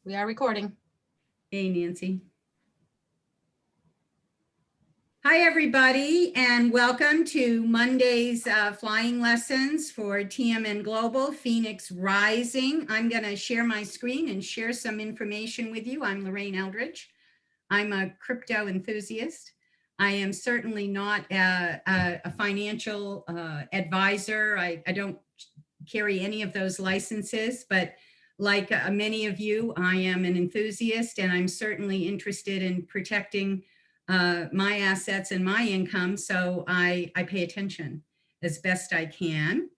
We are recording. Hey, Nancy. Hi, everybody, and welcome to Monday's flying lessons for TMN Global, Phoenix Rising. I'm going to share my screen and share some information with you. I'm Lorraine Eldridge. I'm a crypto enthusiast. I am certainly not a financial advisor. I don't carry any of those licenses, but like many of you, I am an enthusiast, and I'm certainly interested in protecting my assets and my income. So I pay attention as best I can.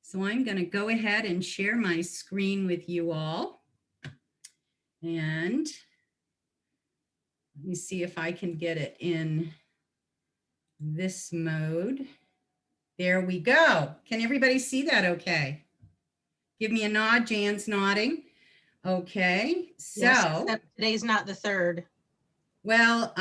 So I'm going to go ahead and share my screen with you all. And let me see if I can get it in this mode. There we go. Can everybody see that okay? Give me a nod. Jan's nodding. Okay, so. Yes, except today's not the 3rd. Well,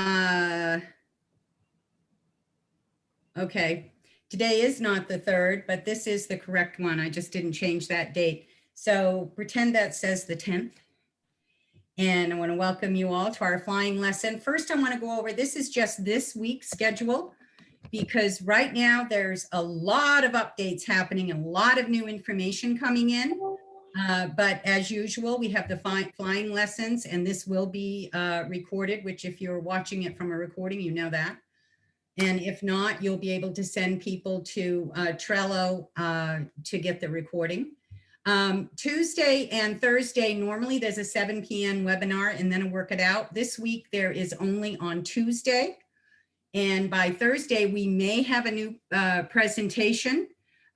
okay, today is not the 3rd, but this is the correct one. I just didn't change that date. So pretend that says the 10th. And I want to welcome you all to our flying lesson. First, I want to go over, this is just this week's schedule, because right now there's a lot of updates happening and a lot of new information coming in. But as usual, we have the flying lessons, and this will be recorded, which if you're watching it from a recording, you know that. And if not, you'll be able to send people to Trello to get the recording. Tuesday and Thursday, normally there's a 7 p.m. webinar and then a Work It Out. This week there is only on Tuesday. And by Thursday, we may have a new presentation.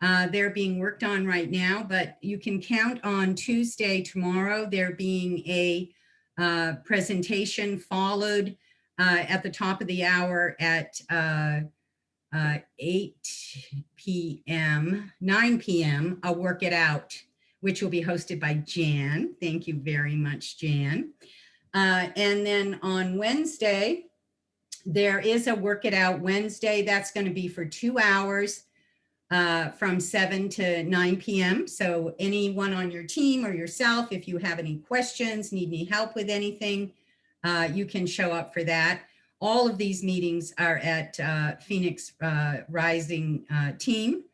They're being worked on right now, but you can count on Tuesday, tomorrow, there being a presentation followed at the top of the hour at 8 p.m., 9 p.m., I'll Work It Out, which will be hosted by Jan. Thank you very much, Jan. And then on Wednesday, there is a Work It Out Wednesday. That's going to be for 2 hours from 7 to 9 p.m. So anyone on your team or yourself, if you have any questions, need any help with anything, you can show up for that. All of these meetings are at Phoenix Rising team,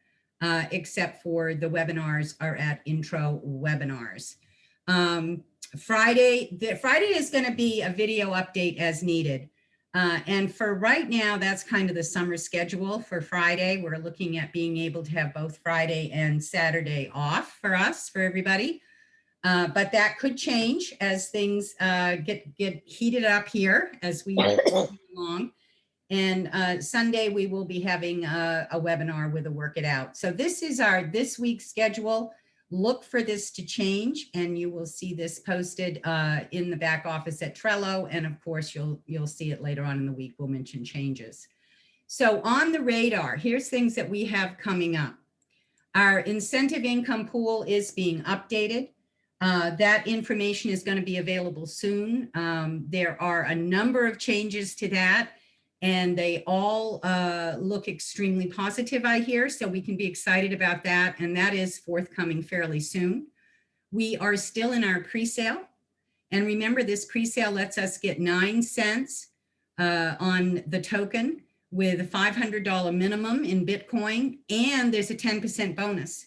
except for the webinars are at Intro Webinars. Friday is going to be a video update as needed. And for right now, that's kind of the summer schedule for Friday. We're looking at being able to have both Friday and Saturday off for us, for everybody. But that could change as things get heated up here as we move along. And Sunday, we will be having a webinar with a Work It Out. So this is this week's schedule. Look for this to change, and you will see this posted in the back office at Trello. And of course, you'll see it later on in the week. We'll mention changes. So on the radar, here's things that we have coming up. Our incentive income pool is being updated. That information is going to be available soon. There are a number of changes to that, and they all look extremely positive, I hear, so we can be excited about that, and that is forthcoming fairly soon. We are still in our pre-sale, and remember, this pre-sale lets us get 9 cents on the token with a $500 minimum in Bitcoin, and there's a 10% bonus.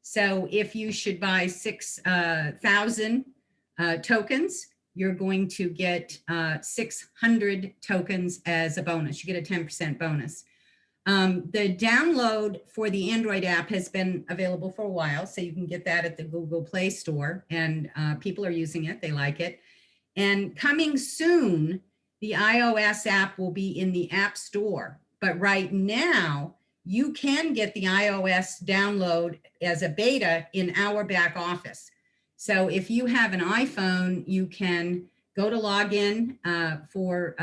So if you should buy 6,000 tokens, you're going to get 600 tokens as a bonus. You get a 10% bonus. The download for the Android app has been available for a while, so you can get that at the Google Play Store, and people are using it. They like it. And coming soon, the iOS app will be in the App Store. But right now, you can get the iOS download as a beta in our back office. So if you have an iPhone, you can go to login for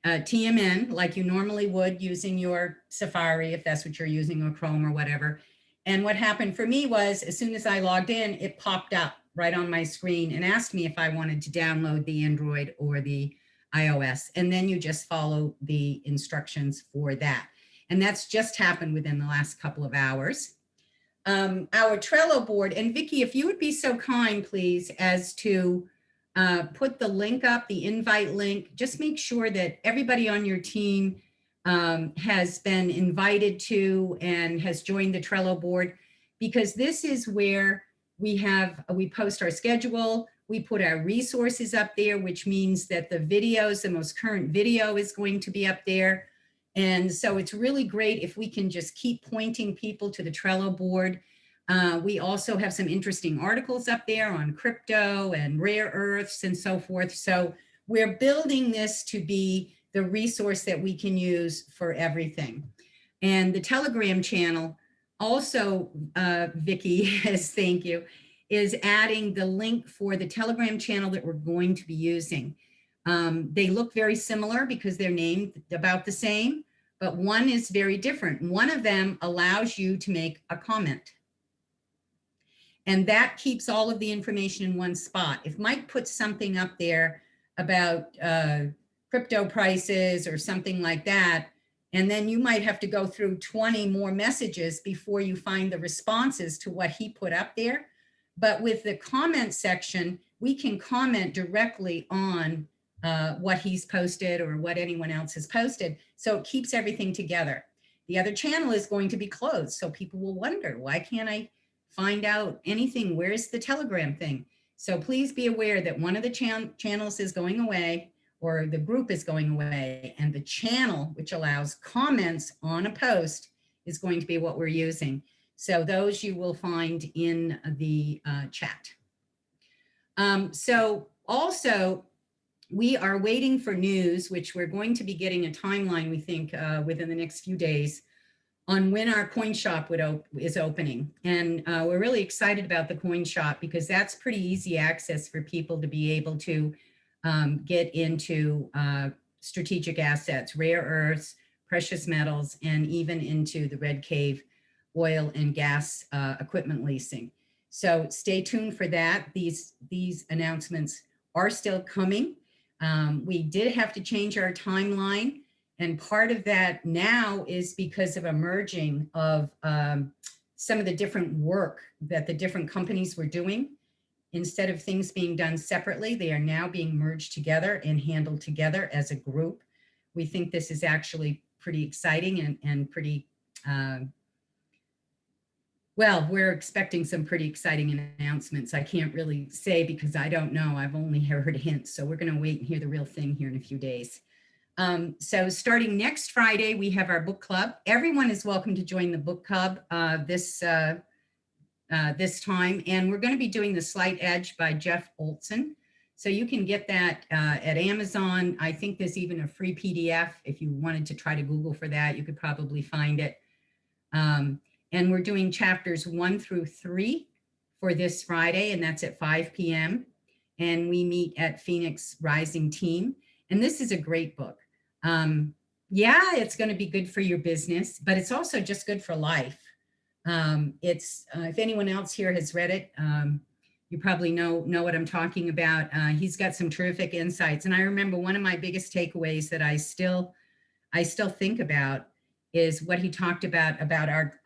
TMN like you normally would using your Safari, if that's what you're using, or Chrome or whatever. And what happened for me was, as soon as I logged in, it popped up right on my screen and asked me if I wanted to download the Android or the iOS. And then you just follow the instructions for that. And that's just happened within the last couple of hours. our Trello board. And Vicky, if you would be so kind, please, as to put the link up, the invite link, just make sure that everybody on your team has been invited to and has joined the Trello board, because this is where we post our schedule, we put our resources up there, which means that the videos, the most current video is going to be up there. And so it's really great if we can just keep pointing people to the Trello board. We also have some interesting articles up there on crypto and rare earths and so forth. So we're building this to be the resource that we can use for everything. And the Telegram channel also, Vicky, thank you, is adding the link for the Telegram channel that we're going to be using. They look very similar because they're named about the same, but one is very different. One of them allows you to make a comment. And that keeps all of the information in one spot. If Mike puts something up there about crypto prices or something like that, and then you might have to go through 20 more messages before you find the responses to what he put up there. But with the comment section, we can comment directly on what he's posted or what anyone else has posted. So it keeps everything together. The other channel is going to be closed. So people will wonder, why can't I find out anything? Where's the Telegram thing? So please be aware that one of the channels is going away, or the group is going away, and the channel, which allows comments on a post, is going to be what we're using. So those you will find in the chat. So also, we are waiting for news, which we're going to be getting a timeline, we think, within the next few days, on when our coin shop is opening. And we're really excited about the coin shop because that's pretty easy access for people to be able to get into strategic assets, rare earths, precious metals, and even into the Red Cave oil and gas equipment leasing. So stay tuned for that. These announcements are still coming. We did have to change our timeline. And part of that now is because of a merging of some of the different work that the different companies were doing. Instead of things being done separately, they are now being merged together and handled together as a group. We think this is actually pretty exciting and pretty, well, we're expecting some pretty exciting announcements. I can't really say because I don't know. I've only heard hints. So we're going to wait and hear the real thing here in a few days. So starting next Friday, we have our book club. Everyone is welcome to join the book club this time. And we're going to be doing The Slight Edge by Jeff Olson. So you can get that at Amazon. I think there's even a free PDF. If you wanted to try to Google for that, you could probably find it. And we're doing chapters 1 through 3 for this Friday, and that's at 5 p.m. And we meet at Phoenix Rising Team. And this is a great book. Yeah, it's going to be good for your business, but it's also just good for life. It's if anyone else here has read it, you probably know what I'm talking about. He's got some terrific insights. And I remember one of my biggest takeaways that I still think about is what he talked about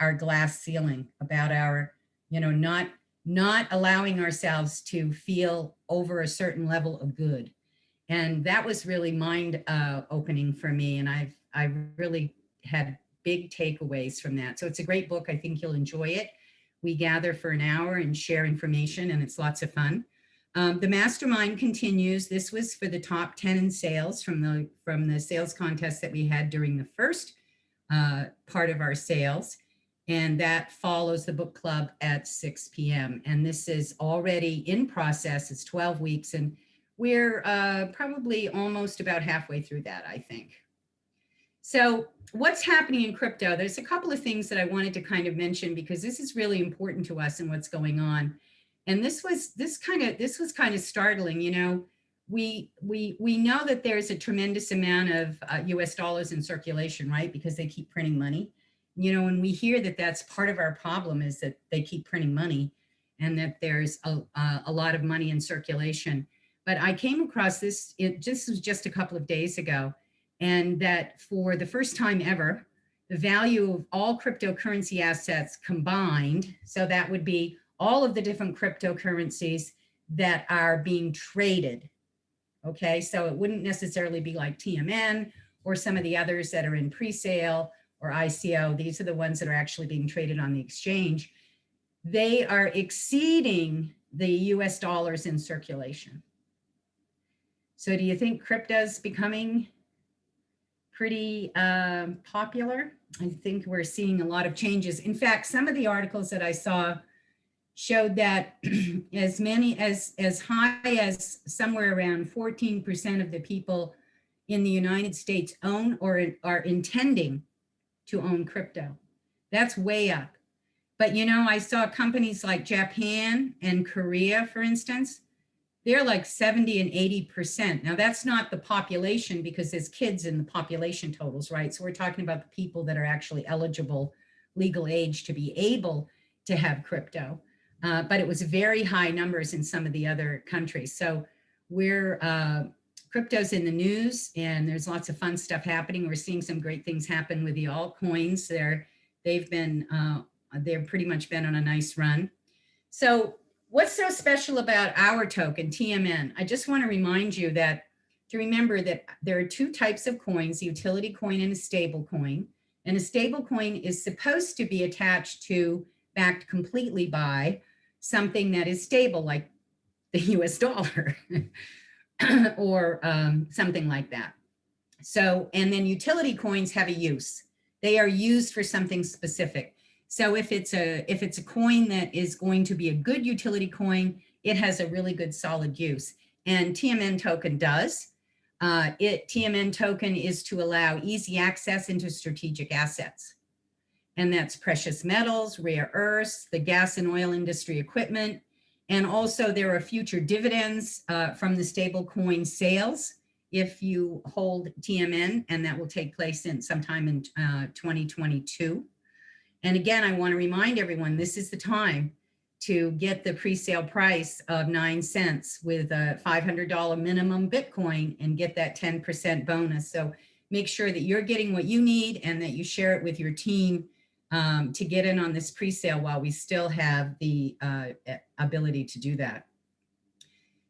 our glass ceiling, about our, not allowing ourselves to feel over a certain level of good. And that was really mind opening for me. And I really had big takeaways from that. So it's a great book. I think you'll enjoy it. We gather for an hour and share information, and it's lots of fun. The mastermind continues. This was for the top 10 in sales from the sales contest that we had during the first part of our sales. And that follows the book club at 6 p.m. And this is already in process. It's 12 weeks. And we're probably almost about halfway through that, I think. So what's happening in crypto? There's a couple of things that I wanted to kind of mention because this is really important to us and what's going on. And this was kind of startling. We know that there's a tremendous amount of US dollars in circulation, right? Because they keep printing money. When we hear that that's part of our problem is that they keep printing money and that there's a lot of money in circulation. But I came across this, it just was just a couple of days ago, and that for the first time ever, the value of all cryptocurrency assets combined. So that would be all of the different cryptocurrencies that are being traded. Okay, so it wouldn't necessarily be like TMN or some of the others that are in pre-sale or ICO. These are the ones that are actually being traded on the exchange. They are exceeding the US dollars in circulation. So do you think crypto's becoming pretty popular? I think we're seeing a lot of changes. In fact, some of the articles that I saw showed that as high as somewhere around 14% of the people in the United States own or are intending to own crypto. That's way up. But you know, I saw companies like Japan and Korea, for instance, they're like 70 and 80%. Now that's not the population because there's kids in the population totals, right? So we're talking about the people that are actually eligible, legal age to be able to have crypto. But it was very high numbers in some of the other countries. So crypto's in the news and there's lots of fun stuff happening. We're seeing some great things happen with the altcoins. They've pretty much been on a nice run. So what's so special about our token, TMN? I just want to remind you to remember that there are two types of coins, a utility coin and a stable coin. And a stable coin is supposed to be attached to, backed completely by something that is stable, like the US dollar or something like that. So, and then utility coins have a use. They are used for something specific. So if it's a coin that is going to be a good utility coin, it has a really good solid use. And TMN token does. TMN token is to allow easy access into strategic assets. And that's precious metals, rare earths, the gas and oil industry equipment. And also there are future dividends from the stable coin sales if you hold TMN, and that will take place sometime in 2022. And again, I want to remind everyone, this is the time to get the pre-sale price of 9 cents with a $500 minimum Bitcoin and get that 10% bonus. So make sure that you're getting what you need and that you share it with your team to get in on this pre-sale while we still have the ability to do that.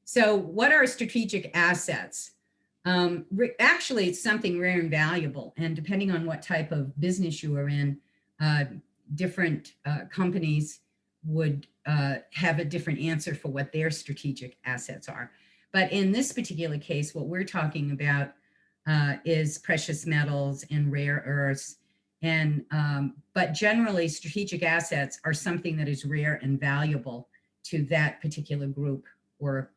So what are strategic assets? Actually, it's something rare and valuable. And depending on what type of business you are in, different companies would have a different answer for what their strategic assets are. But in this particular case, what we're talking about is precious metals and rare earths. And but generally, strategic assets are something that is rare and valuable to that particular group or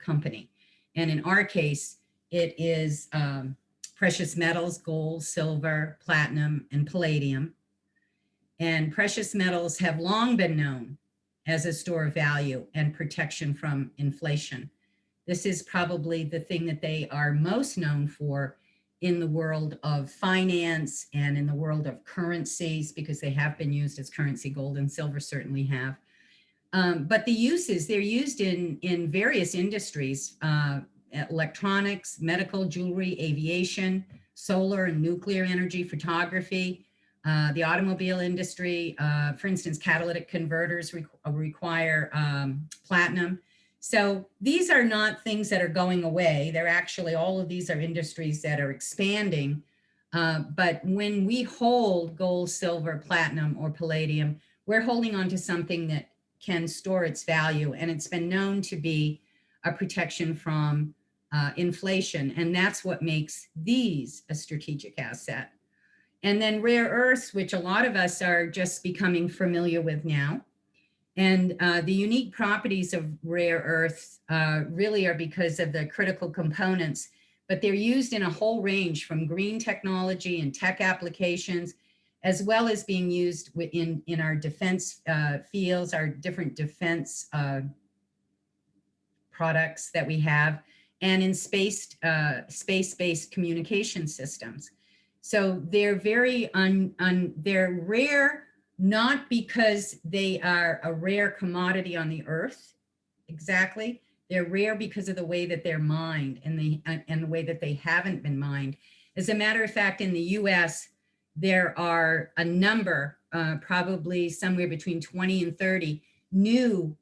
company. And in our case, it is precious metals, gold, silver, platinum, and palladium. And precious metals have long been known as a store of value and protection from inflation. This is probably the thing that they are most known for in the world of finance and in the world of currencies, because they have been used as currency. Gold and silver certainly have. But the uses, they're used in various industries, electronics, medical, jewelry, aviation, solar and nuclear energy, photography, the automobile industry. For instance, catalytic converters require platinum. So these are not things that are going away. They're actually, all of these are industries that are expanding. But when we hold gold, silver, platinum, or palladium, we're holding on to something that can store its value. And it's been known to be a protection from inflation. And that's what makes these a strategic asset. And then rare earths, which a lot of us are just becoming familiar with now. And the unique properties of rare earths really are because of the critical components, but they're used in a whole range from green technology and tech applications, as well as being used in our defense fields, our different defense products that we have, and in space-based communication systems. So they're they're rare, not because they are a rare commodity on the earth, exactly. They're rare because of the way that they're mined and the way that they haven't been mined. As a matter of fact, in the US, there are a number, probably somewhere between 20 and 30 new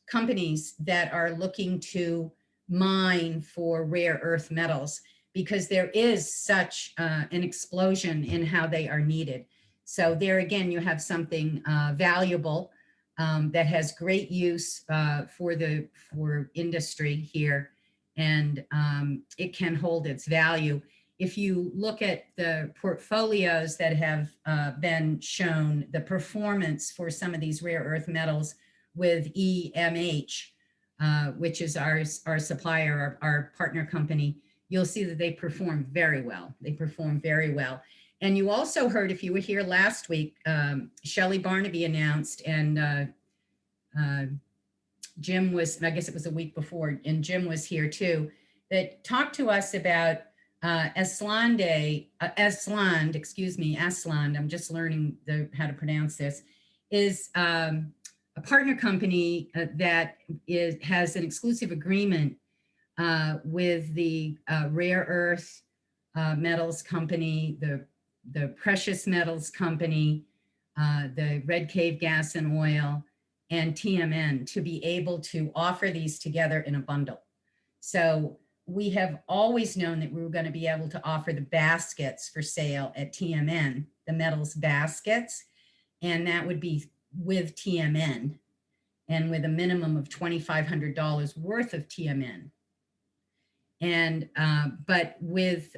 companies that are looking to mine for rare earth metals, because there is such an explosion in how they are needed. So there again, you have something valuable that has great use for industry here, and it can hold its value. If you look at the portfolios that have been shown, the performance for some of these rare earth metals with EMH, which is our supplier, our partner company, you'll see that they perform very well. They perform very well. And you also heard, if you were here last week, Shelley Barnaby announced, and Jim was, I guess it was a week before, and Jim was here too, that talked to us about Asland, I'm just learning how to pronounce this, is a partner company that has an exclusive agreement with the rare earth metals company, the precious metals company, the Red Cave Gas and Oil, and TMN, to be able to offer these together in a bundle. So we have always known that we were going to be able to offer the baskets for sale at TMN, the metals baskets, and that would be with TMN and with a minimum of $2,500 worth of TMN. And but with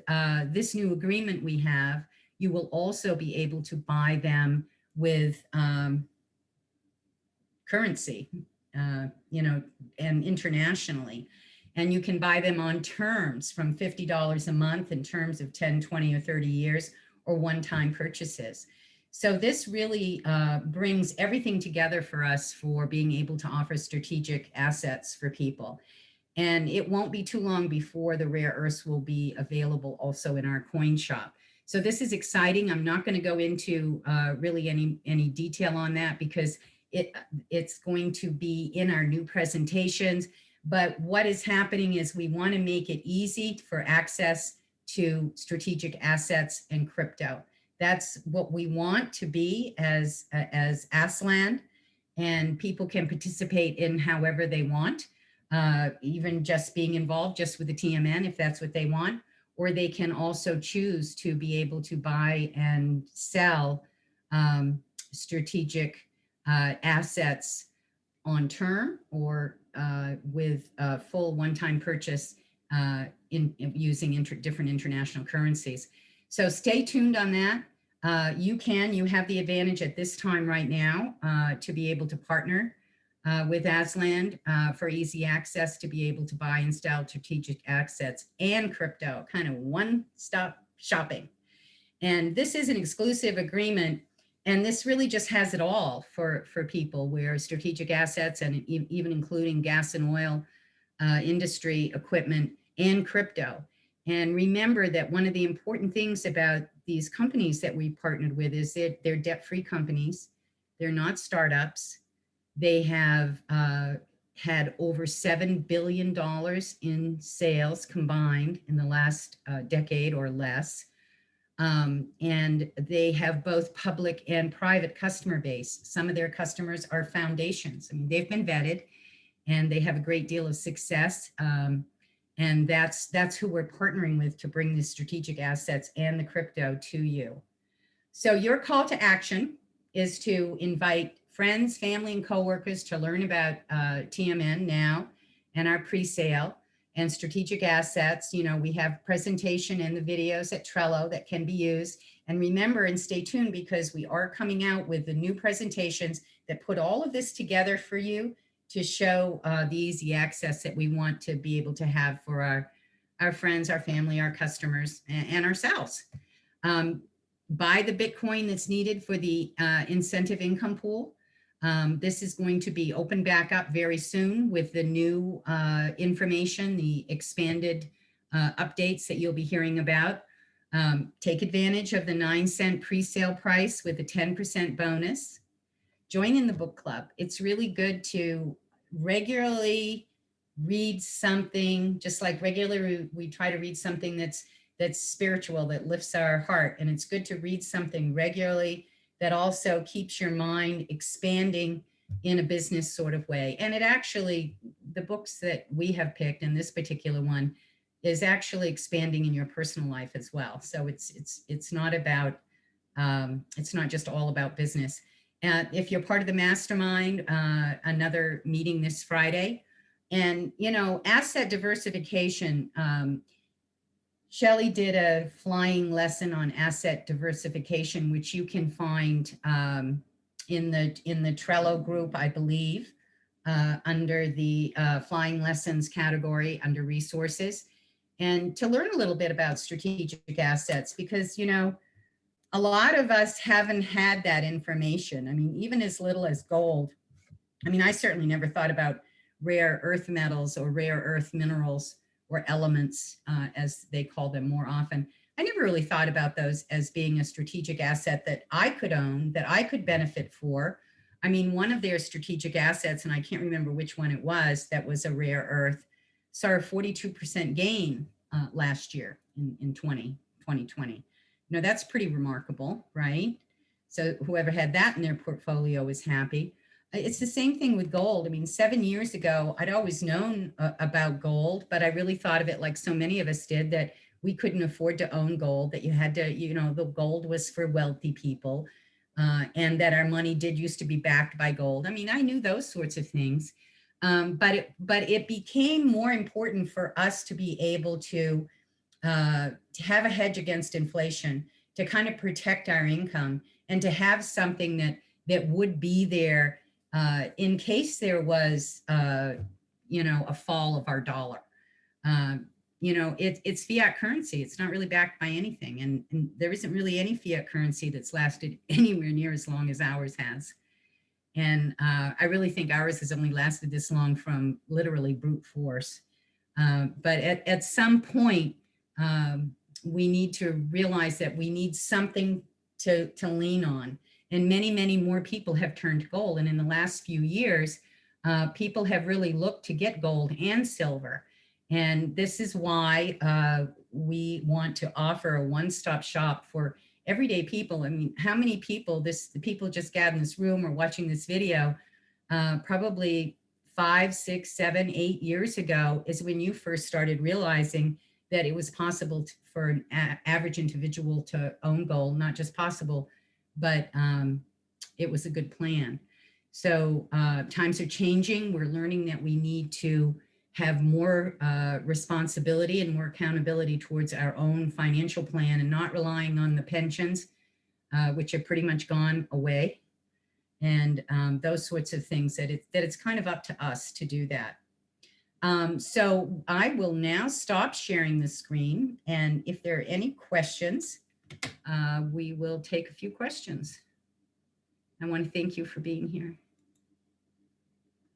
this new agreement we have, you will also be able to buy them with currency, you know, and internationally. And you can buy them on terms from $50 a month in terms of 10, 20, or 30 years, or one-time purchases. So this really brings everything together for us for being able to offer strategic assets for people. And it won't be too long before the rare earths will be available also in our coin shop. So this is exciting. I'm not going to go into really any detail on that, because it's going to be in our new presentations. But what is happening is we want to make it easy for access to strategic assets and crypto. That's what we want to be as Asland, and people can participate in however they want, even just being involved just with the TMN if that's what they want, or they can also choose to be able to buy and sell strategic assets on term, or with a full one-time purchase in using different international currencies. So stay tuned on that. You have the advantage at this time right now to be able to partner with Asland for easy access to be able to buy and sell strategic assets and crypto, kind of one-stop shopping. And this is an exclusive agreement, and this really just has it all for people, where strategic assets, and even including gas and oil industry equipment and crypto. And remember that one of the important things about these companies that we partnered with is that they're debt-free companies. They're not startups. They have had over $7 billion in sales combined in the last decade or less. And they have both public and private customer base. Some of their customers are foundations. I mean, they've been vetted and they have a great deal of success. And that's who we're partnering with to bring the strategic assets and the crypto to you. So your call to action is to invite friends, family, and coworkers to learn about TMN now and our pre-sale and strategic assets. You know, we have presentation and the videos at Trello that can be used. And remember, and stay tuned, because we are coming out with the new presentations that put all of this together for you to show the easy access that we want to be able to have for our friends, our family, our customers, and ourselves. Buy the Bitcoin that's needed for the incentive income pool. This is going to be open back up very soon with the new information, the expanded updates that you'll be hearing about. Take advantage of the 9-cent pre-sale price with a 10% bonus. Join in the book club. It's really good to regularly read something, just like regularly we try to read something that's that's spiritual, that lifts our heart. And it's good to read something regularly that also keeps your mind expanding in a business sort of way. And it actually, the books that we have picked, and this particular one, is actually expanding in your personal life as well. So it's not about, it's not just all about business. If you're part of the mastermind, another meeting this Friday, and asset diversification. Shelley did a flying lesson on asset diversification, which you can find in the Trello group, I believe, under the flying lessons category under resources, and to learn a little bit about strategic assets, because a lot of us haven't had that information. I mean, even as little as gold. I mean, I certainly never thought about rare earth metals or rare earth minerals or elements, as they call them more often. I never really thought about those as being a strategic asset that I could own, that I could benefit for. I mean, one of their strategic assets, and I can't remember which one it was, that was a rare earth, saw a 42% gain last year in 2020. That's pretty remarkable, right? So whoever had that in their portfolio is happy. It's the same thing with gold. I mean, 7 years ago, I'd always known about gold, but I really thought of it like so many of us did, that we couldn't afford to own gold, that you had to, the gold was for wealthy people, and that our money did used to be backed by gold. I mean, I knew those sorts of things, but it became more important for us to be able to have a hedge against inflation, to kind of protect our income, and to have something that would be there in case there was, a fall of our dollar. It's fiat currency. It's not really backed by anything. And there isn't really any fiat currency that's lasted anywhere near as long as ours has. And I really think ours has only lasted this long from literally brute force. But at some point, we need to realize that we need something to lean on. And many, many more people have turned to gold. And in the last few years, people have really looked to get gold and silver. And this is why we want to offer a one-stop shop for everyday people. I mean, how many people, the people just gathered in this room or watching this video, probably 5, 6, 7, 8 years ago is when you first started realizing that it was possible for an average individual to own gold, not just possible, but it was a good plan. So times are changing. We're learning that we need to have more responsibility and more accountability towards our own financial plan, and not relying on the pensions, which have pretty much gone away, and those sorts of things, that it's kind of up to us to do that. So I will now stop sharing the screen, and if there are any questions, we will take a few questions. I want to thank you for being here.